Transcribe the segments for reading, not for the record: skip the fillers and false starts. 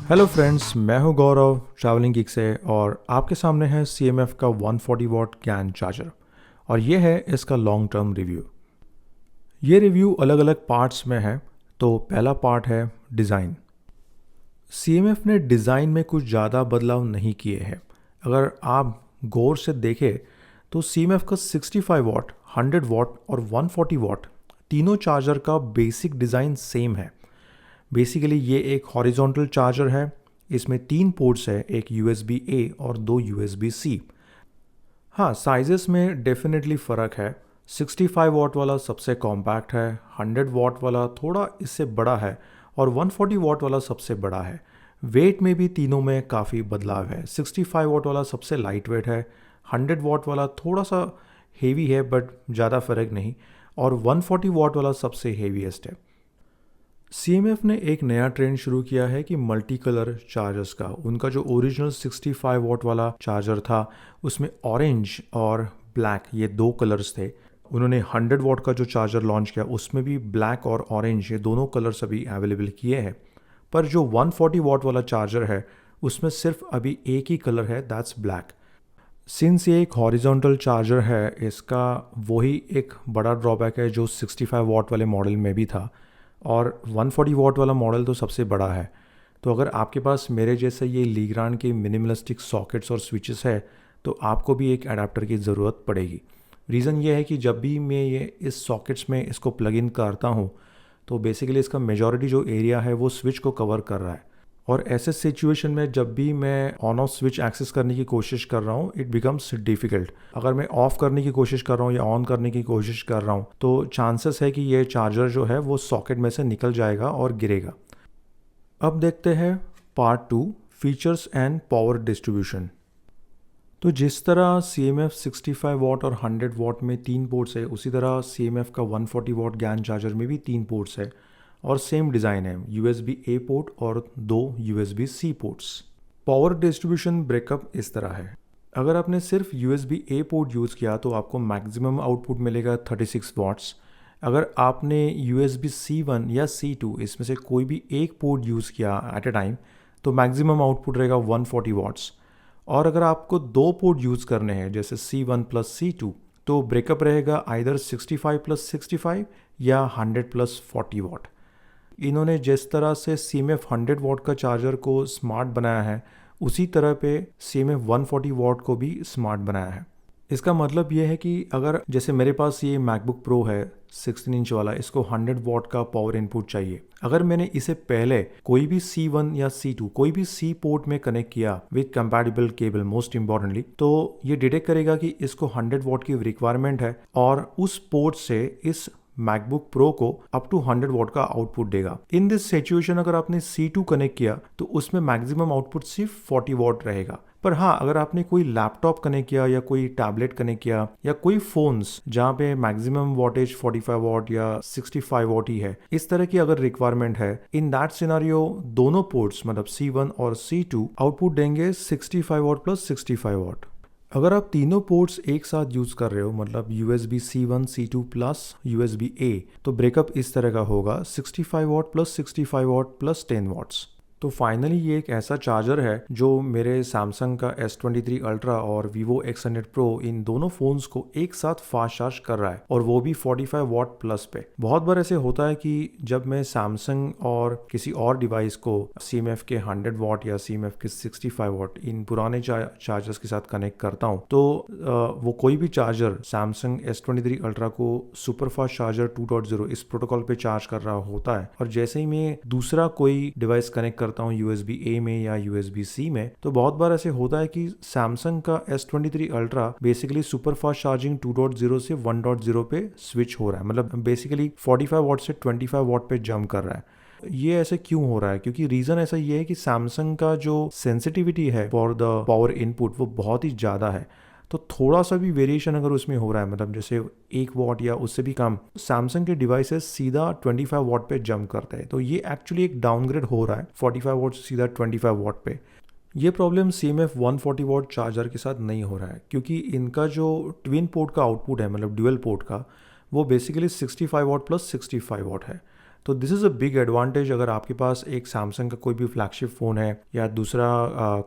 Hello friends, मैं हूं गौरव travelling gig से और आपके सामने है CMF का 140 वॉट कैन चार्जर और ये है इसका लॉन्ग टर्म रिव्यू। ये रिव्यू अलग अलग पार्ट्स में है। तो पहला पार्ट है डिज़ाइन। CMF ने डिज़ाइन में कुछ ज़्यादा बदलाव नहीं किए हैं। अगर आप गौर से देखें तो CMF का 65 वॉट, 100 वॉट और 140 वॉट तीनों चार्जर का बेसिक डिज़ाइन सेम है। बेसिकली ये एक हॉरिजॉन्टल चार्जर है। इसमें 3 पोर्ट्स है, एक USB A और 2 USB C। हाँ, साइजेस में डेफिनेटली फ़र्क है। 65 वॉट वाला सबसे कॉम्पैक्ट है, 100 वॉट वाला थोड़ा इससे बड़ा है और 140 वॉट वाला सबसे बड़ा है। वेट में भी तीनों में काफ़ी बदलाव है। 65 वॉट वाला सबसे लाइट वेट है, 100 वॉट वाला थोड़ा सा हेवी है बट ज़्यादा फ़र्क नहीं, और 140 वॉट वाला सबसे हेवीएस्ट है। CMF ने एक नया ट्रेंड शुरू किया है कि मल्टी कलर चार्जर्स का। उनका जो ओरिजिनल 65 वॉट वाला चार्जर था उसमें ऑरेंज और ब्लैक ये 2 कलर्स थे। उन्होंने 100 वॉट का जो चार्जर लॉन्च किया उसमें भी ब्लैक और ऑरेंज ये दोनों कलर्स अभी अवेलेबल किए हैं। पर जो 140 वॉट वाला चार्जर है उसमें सिर्फ अभी एक ही कलर है, दैट्स ब्लैक। सिंस ये एक हॉरिजॉन्टल चार्जर है, इसका वही एक बड़ा ड्रॉबैक है जो 65 वॉट वाले मॉडल में भी था, और 140 वॉट वाला मॉडल तो सबसे बड़ा है। तो अगर आपके पास मेरे जैसे ये लीग्रांड के मिनिमलिस्टिक सॉकेट्स और स्विचेस है तो आपको भी एक अडाप्टर की ज़रूरत पड़ेगी। रीज़न ये है कि जब भी मैं ये इस सॉकेट्स में इसको प्लग इन करता हूँ तो बेसिकली इसका मेजॉरिटी जो एरिया है वो स्विच को कवर कर रहा है, और ऐसे सिचुएशन में जब भी मैं ऑन ऑफ स्विच एक्सेस करने की कोशिश कर रहा हूँ इट बिकम्स डिफ़िकल्ट। अगर मैं ऑफ़ करने की कोशिश कर रहा हूँ या ऑन करने की कोशिश कर रहा हूँ तो चांसेस है कि ये चार्जर जो है वो सॉकेट में से निकल जाएगा और गिरेगा। अब देखते हैं part 2, features and power distribution. तो जिस तरह CMF 65 वॉट और 100 वॉट में 3 पोर्ट्स है, उसी तरह CMF का 140 वॉट गैन चार्जर में भी 3 पोर्ट्स है और सेम डिज़ाइन है, USB A पोर्ट और 2 USB C ports. Power distribution breakup इस तरह है। अगर आपने सिर्फ USB A पोर्ट यूज़ किया तो आपको मैक्सिमम आउटपुट मिलेगा 36 वॉट्स। अगर आपने USB C1 या C2 इसमें से कोई भी एक पोर्ट यूज़ किया एट अ टाइम तो मैक्सिमम आउटपुट रहेगा 140 वॉट्स। और अगर आपको 2 पोर्ट यूज़ करने हैं जैसे C1 प्लस C2 तो ब्रेकअप रहेगा आइदर 65 प्लस 65 या 100 प्लस 40 वॉट। इन्होंने जिस तरह से CMF 100 वॉट का चार्जर को स्मार्ट बनाया है उसी तरह पे CMF 140 वॉट को भी स्मार्ट बनाया है। इसका मतलब ये है कि अगर जैसे मेरे पास ये मैकबुक प्रो है 16 इंच वाला, इसको 100 वॉट का पावर इनपुट चाहिए। अगर मैंने इसे पहले कोई भी C1 या C2 कोई भी C पोर्ट में कनेक्ट किया with compatible cable most importantly, तो ये डिटेक्ट करेगा कि इसको 100 वॉट की रिक्वायरमेंट है और उस पोर्ट से इस मैकबुक प्रो को अप टू 100 वॉट का आउटपुट देगा। इन दिस सिचुएशन अगर आपने C2 कनेक्ट किया तो उसमें मैक्सिमम आउटपुट सिर्फ 40 वॉट रहेगा। पर हाँ, अगर आपने कोई लैपटॉप कनेक्ट किया या कोई टैबलेट कनेक्ट किया या कोई फोन्स जहाँ पे मैक्सिमम वॉटेज 45 वॉट या 65 वॉट ही है, इस तरह की अगर रिक्वायरमेंट है, इन दैट सिनारियो दोनों पोर्ट्स मतलब C1 और C2 आउटपुट देंगे 65 वॉट प्लस 65 वॉट। अगर आप तीनों पोर्ट्स एक साथ यूज कर रहे हो मतलब USB C1 C2 plus USB A, तो ब्रेकअप इस तरह का होगा 65 watt plus 65 watt plus 10 watts. तो फाइनली ये एक ऐसा चार्जर है जो मेरे सैमसंग का S23 अल्ट्रा और Vivo X100 Pro इन दोनों फोन्स को एक साथ फास्ट चार्ज कर रहा है, और वो भी 45 वॉट प्लस पे। बहुत बार ऐसे होता है कि जब मैं सैमसंग और किसी और डिवाइस को CMF के 100 वॉट या CMF के 65 वॉट इन पुराने चार्जर्स के साथ कनेक्ट करता हूँ तो वो कोई भी चार्जर सैमसंग S23 अल्ट्रा को सुपर फास्ट चार्जर 2.0 इस प्रोटोकॉल पे चार्ज कर रहा होता है, और जैसे ही मैं दूसरा कोई डिवाइस कनेक्ट करता हूँ USB A में या USB C में, तो बहुत बार ऐसे होता है कि सैमसंग का S23 ultra basically super fast charging 2.0 से 1.0 पे स्विच हो रहा है, मतलब बेसिकली 45 वॉट से 25 वॉट पे जंप कर रहा है। ये ऐसे क्यों हो रहा है? क्योंकि रीजन ऐसा ये है कि सैमसंग का जो सेंसिटिविटी है फॉर द पावर इनपुट वो बहुत ही ज़्यादा है। तो थोड़ा सा भी वेरिएशन अगर उसमें हो रहा है, मतलब जैसे 1 वॉट या उससे भी कम, सैमसंग के डिवाइसेस सीधा 25 वॉट पे जंप करते हैं। तो ये एक्चुअली एक डाउनग्रेड हो रहा है 45 वॉट से सीधा 25 वॉट पे। ये प्रॉब्लम CMF 140 वॉट चार्जर के साथ नहीं हो रहा है क्योंकि इनका जो ट्विन पोर्ट का आउटपुट है मतलब ड्यूअल पोर्ट का, वो बेसिकली 65 वॉट प्लस 65 वॉट है। तो this is a big advantage अगर आपके पास एक सैमसंग का कोई भी फ्लैगशिप फ़ोन है या दूसरा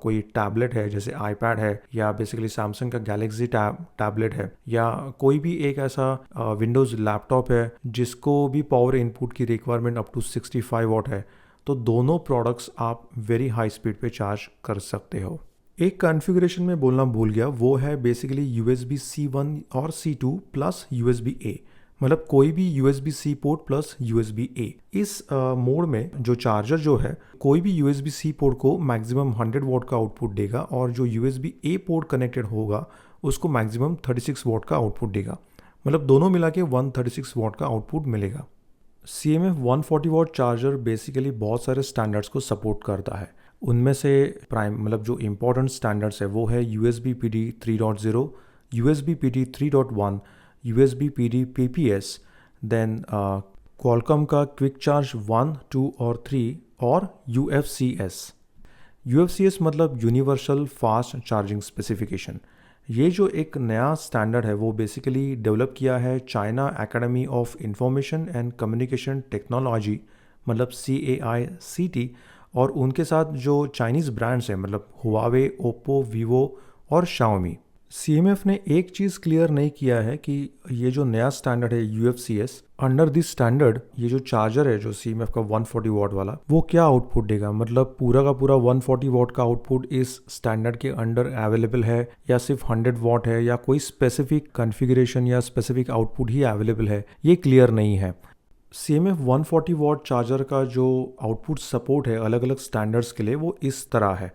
कोई टैबलेट है जैसे आईपैड है या बेसिकली सैमसंग का गैलेक्सी टैबलेट है या कोई भी एक ऐसा विंडोज़ लैपटॉप है जिसको भी पावर इनपुट की रिक्वायरमेंट अप टू 65 वॉट है, तो दोनों प्रोडक्ट्स आप वेरी हाई स्पीड पे चार्ज कर सकते हो। एक कॉन्फ़िगरेशन में बोलना भूल गया, वो है बेसिकली USB C1 और C2 प्लस USB A, मतलब कोई भी USB C port plus USB A। इस मोड में जो चार्जर जो है कोई भी USB C पोर्ट को मैक्सिमम 100 वॉट का आउटपुट देगा और जो USB A पोर्ट कनेक्टेड होगा उसको मैक्सिमम 36 वॉट का आउटपुट देगा, मतलब दोनों मिला के 136 वॉट का आउटपुट मिलेगा। CMF 140 वॉट चार्जर बेसिकली बहुत सारे स्टैंडर्ड्स को सपोर्ट करता है। उनमें से प्राइम मतलब जो इम्पोर्टेंट स्टैंडर्ड्स है वो है USB PD 3.0, USB PD 3.1, USB PD PPS, then Qualcomm का क्विक चार्ज 1, 2 और 3 और UFCS। UFCS मतलब यूनिवर्सल फास्ट चार्जिंग स्पेसिफिकेशन। ये जो एक नया स्टैंडर्ड है वो बेसिकली डेवलप किया है China academy of information and communication technology, मतलब CAICT, और उनके साथ जो चाइनीज़ ब्रांड्स हैं मतलब हुआवे, ओप्पो, वीवो और शाओमी। CMF ने एक चीज़ क्लियर नहीं किया है कि ये जो नया स्टैंडर्ड है UFCS, अंडर दिस स्टैंडर्ड ये जो चार्जर है जो CMF का 140 वॉट वाला वो क्या आउटपुट देगा, मतलब पूरा का पूरा 140 वॉट का आउटपुट इस स्टैंडर्ड के अंडर अवेलेबल है या सिर्फ 100 वॉट है या कोई स्पेसिफिक कॉन्फ़िगरेशन या स्पेसिफिक आउटपुट ही अवेलेबल है, ये क्लियर नहीं है। CMF 140 वॉट चार्जर का जो आउटपुट सपोर्ट है अलग अलग स्टैंडर्ड्स के लिए वो इस तरह है।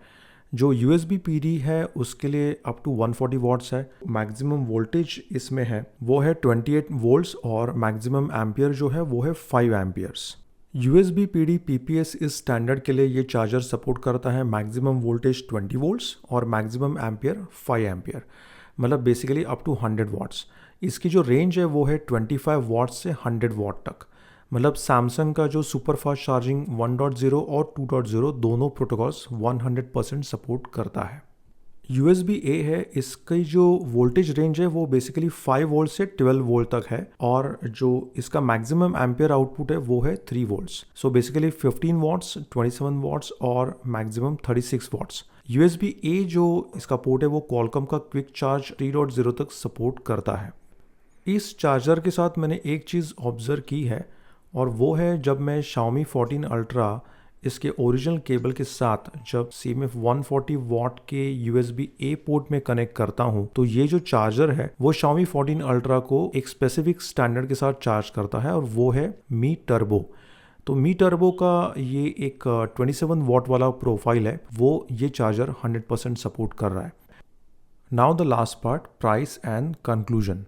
जो USB PD है उसके लिए अप टू 140 वॉट्स है, मैक्सिमम वोल्टेज इसमें है वो है 28 वोल्ट्स और मैक्सिमम एम्पियर जो है वो है 5 एम्पियर्स। USB PD PPS इस स्टैंडर्ड के लिए ये चार्जर सपोर्ट करता है मैक्सिमम वोल्टेज 20 वोल्ट्स और मैक्सिमम एम्पियर 5 एम्पियर, मतलब बेसिकली अप टू 100 वॉट्स। इसकी जो रेंज है वो है 25 वॉट से 100 वॉट तक, मतलब सैमसंग का जो सुपर फास्ट चार्जिंग 1.0 और 2.0 दोनों प्रोटोकॉल्स 100% सपोर्ट करता है। USB A है, इसकी जो वोल्टेज रेंज है वो बेसिकली 5 वोल्ट से 12 वोल्ट तक है और जो इसका मैक्सिमम एम्पियर आउटपुट है वो है 3 volts. So basically 15 watts, 27 watts और मैक्सिमम 36 वॉट्स। USB A जो इसका पोर्ट है वो क्वालकॉम का क्विक चार्ज 3.0 तक सपोर्ट करता है। इस चार्जर के साथ मैंने एक चीज़ ऑब्जर्व की है और वो है जब मैं Xiaomi 14 Ultra इसके ओरिजिनल केबल के साथ जब CMF 140 वॉट के USB A पोर्ट में कनेक्ट करता हूँ तो ये जो चार्जर है वो Xiaomi 14 Ultra को एक स्पेसिफिक स्टैंडर्ड के साथ चार्ज करता है और वो है Mi Turbo। तो Mi Turbo का ये एक 27 वॉट वाला प्रोफाइल है, वो ये चार्जर 100% सपोर्ट कर रहा है। Now the last part, price and conclusion.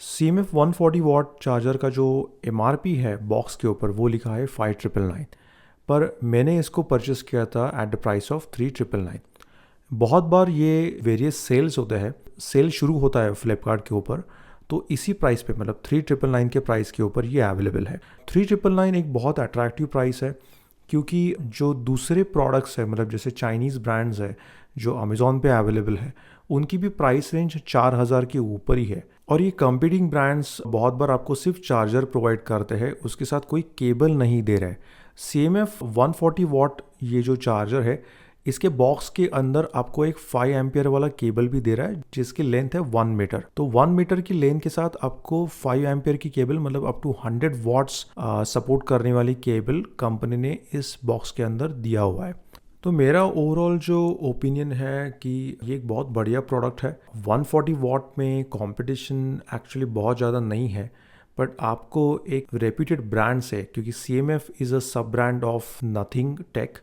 CMF 140 watt charger का जो MRP है बॉक्स के ऊपर वो लिखा है 5999, पर मैंने इसको परचेस किया था एट द प्राइस ऑफ 3999। बहुत बार ये वेरियस सेल्स होते हैं, सेल शुरू होता है फ्लिपकार्ट के ऊपर, तो इसी प्राइस पे मतलब 3999 के प्राइस के ऊपर ये अवेलेबल है। 3999 एक बहुत अट्रैक्टिव प्राइस है क्योंकि जो दूसरे प्रोडक्ट्स है मतलब जैसे चाइनीज़ ब्रांड्स है जो अमेज़ॉन पे अवेलेबल है उनकी भी प्राइस रेंज 4000 के ऊपर ही है और ये कंपीटिंग ब्रांड्स बहुत बार आपको सिर्फ चार्जर प्रोवाइड करते हैं, उसके साथ कोई केबल नहीं दे रहे। CMF 140 वॉट ये जो चार्जर है इसके बॉक्स के अंदर आपको एक 5 एम्पियर वाला केबल भी दे रहा है जिसकी लेंथ है 1 मीटर। तो 1 मीटर की लेंथ के साथ आपको 5 एम्पियर की केबल मतलब अप टू 100 वॉट्स सपोर्ट करने वाली केबल कंपनी ने इस बॉक्स के अंदर दिया हुआ है। तो मेरा ओवरऑल जो ओपिनियन है कि ये एक बहुत बढ़िया प्रोडक्ट है। 140 वॉट में कंपटीशन एक्चुअली बहुत ज़्यादा नहीं है, बट आपको एक रेप्यूटेड ब्रांड से, क्योंकि CMF is a sub brand of Nothing Tech,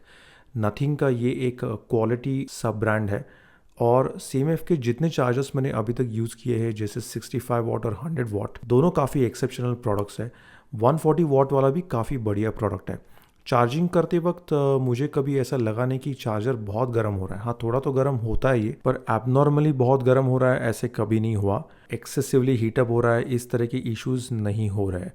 Nothing का ये एक क्वालिटी सब ब्रांड है और CMF के जितने चार्जर्स मैंने अभी तक यूज़ किए हैं जैसे 65 वॉट और 100 वॉट दोनों काफ़ी एक्सेप्शनल प्रोडक्ट्स है। 140 वॉट वाला भी काफ़ी बढ़िया प्रोडक्ट है। चार्जिंग करते वक्त मुझे कभी ऐसा लगा नहीं कि चार्जर बहुत गर्म हो रहा है। हाँ, थोड़ा तो गर्म होता है ये, पर एबनॉर्मली बहुत गर्म हो रहा है ऐसे कभी नहीं हुआ। एक्सेसिवली हीटअप हो रहा है इस तरह के इश्यूज नहीं हो रहे हैं,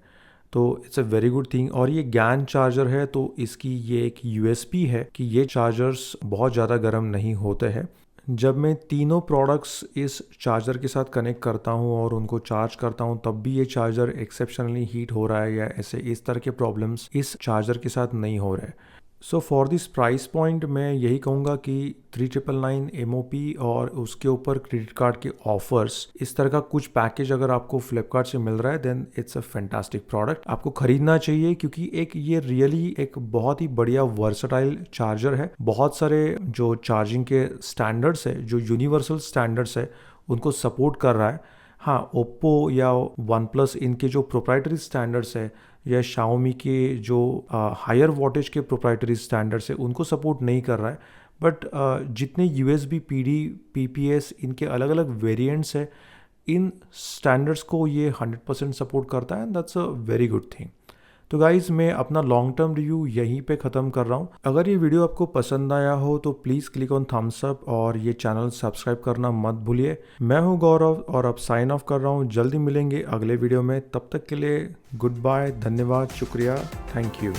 तो it's a very good thing. और ये GAN चार्जर है तो इसकी ये एक USP है कि ये चार्जर्स बहुत ज़्यादा गर्म नहीं होते हैं। जब मैं तीनों प्रोडक्ट्स इस चार्जर के साथ कनेक्ट करता हूँ और उनको चार्ज करता हूँ तब भी ये चार्जर एक्सेप्शनली हीट हो रहा है या ऐसे इस तरह के प्रॉब्लम्स इस चार्जर के साथ नहीं हो रहे। So for this price point मैं यही कहूँगा कि 3999 MOP और उसके ऊपर क्रेडिट कार्ड के ऑफर्स, इस तरह का कुछ पैकेज अगर आपको फ्लिपकार्ट से मिल रहा है then it's a fantastic product. आपको खरीदना चाहिए क्योंकि ये रियली एक बहुत ही बढ़िया वर्सटाइल चार्जर है। बहुत सारे जो चार्जिंग के स्टैंडर्ड्स है, जो यूनिवर्सल स्टैंडर्ड्स है, उनको सपोर्ट कर रहा है। हाँ, ओप्पो या वन प्लस इनके जो प्रोप्राइटरी स्टैंडर्ड्स है या शाओमी के जो हायर वॉटेज के प्रोप्राइटरी स्टैंडर्ड्स है उनको सपोर्ट नहीं कर रहा है। बट जितने USB PD PPS इनके अलग अलग वेरिएंट्स है, इन स्टैंडर्ड्स को ये 100% सपोर्ट करता है and that's a very good thing. तो गाइज़ मैं अपना लॉन्ग टर्म रिव्यू यहीं पे ख़त्म कर रहा हूँ। अगर ये वीडियो आपको पसंद आया हो तो please click on thumbs up और ये चैनल सब्सक्राइब करना मत भूलिए। मैं हूँ गौरव और अब साइन ऑफ कर रहा हूँ। जल्दी मिलेंगे अगले वीडियो में, तब तक के लिए गुड बाय, धन्यवाद, शुक्रिया, थैंक यू।